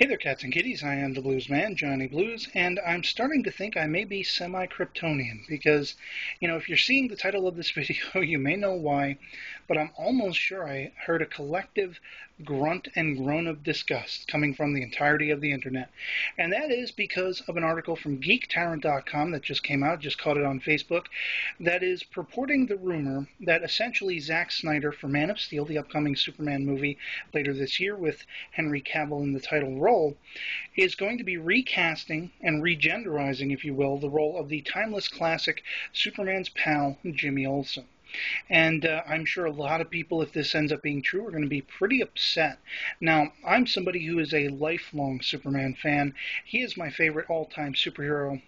Hey there, cats and kitties. I am the Blues Man, Johnny Blues, and I'm starting to think I may be semi-Kryptonian because, if you're seeing the title of this video, you may know why, but I'm almost sure I heard a collective grunt and groan of disgust coming from the entirety of the internet. And that is because of an article from GeekTyrant.com that just came out, just caught it on Facebook, that is purporting the rumor that essentially Zack Snyder for Man of Steel, the upcoming Superman movie later this year with Henry Cavill in the title role, is going to be recasting and regenderizing, if you will, the role of the timeless classic Superman's pal, Jimmy Olsen. And I'm sure a lot of people, if this ends up being true, are going to be pretty upset. Now, I'm somebody who is a lifelong Superman fan. He is my favorite all-time superhero,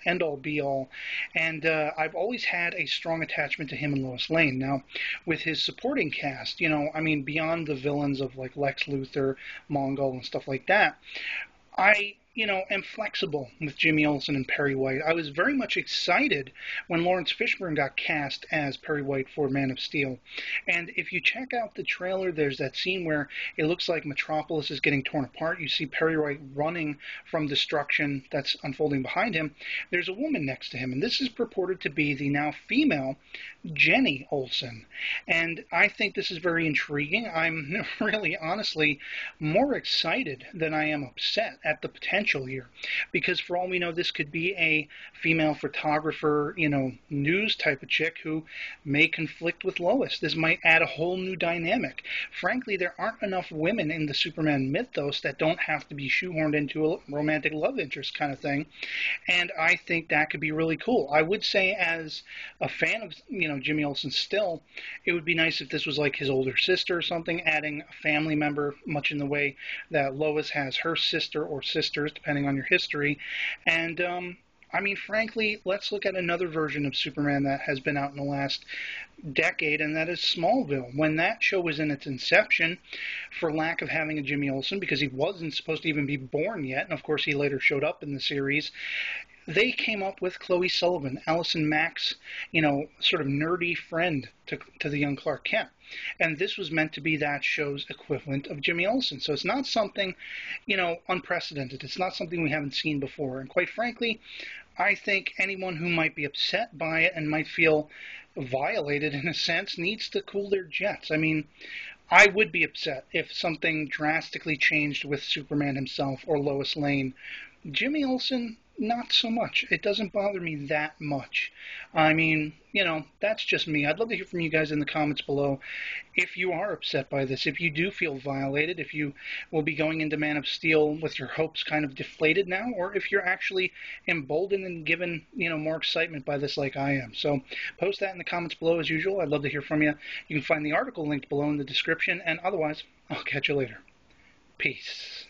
end-all, be-all. And I've always had a strong attachment to him and Lois Lane. Now, with his supporting cast, beyond the villains of like Lex Luthor, Mongol, and stuff like that, I am flexible with Jimmy Olsen and Perry White. I was very much excited when Lawrence Fishburne got cast as Perry White for Man of Steel. And if you check out the trailer, there's that scene where it looks like Metropolis is getting torn apart. You see Perry White running from destruction that's unfolding behind him. There's a woman next to him, and this is purported to be the now female Jenny Olsen. And I think this is very intriguing. I'm really, honestly, more excited than I am upset at the potential here, because for all we know, this could be a female photographer, news type of chick who may conflict with Lois. This might add a whole new dynamic. Frankly, there aren't enough women in the Superman mythos that don't have to be shoehorned into a romantic love interest kind of thing, and I think that could be really cool. I would say, as a fan of, Jimmy Olsen still, it would be nice if this was like his older sister or something, adding a family member, much in the way that Lois has her sister or sisters, depending on your history. And frankly, let's look at another version of Superman that has been out in the last decade, and that is Smallville. When that show was in its inception, for lack of having a Jimmy Olsen, because he wasn't supposed to even be born yet, and of course he later showed up in the series, they came up with Chloe Sullivan, Allison Mack's, sort of nerdy friend to the young Clark Kent. And this was meant to be that show's equivalent of Jimmy Olsen. So it's not something, unprecedented. It's not something we haven't seen before. And quite frankly, I think anyone who might be upset by it and might feel violated in a sense needs to cool their jets. I would be upset if something drastically changed with Superman himself or Lois Lane. Jimmy Olsen, not so much. It doesn't bother me that much. That's just me. I'd love to hear from you guys in the comments below if you are upset by this, if you do feel violated, if you will be going into Man of Steel with your hopes kind of deflated now, or if you're actually emboldened and given, more excitement by this like I am. So post that in the comments below as usual. I'd love to hear from you. You can find the article linked below in the description, and otherwise, I'll catch you later. Peace.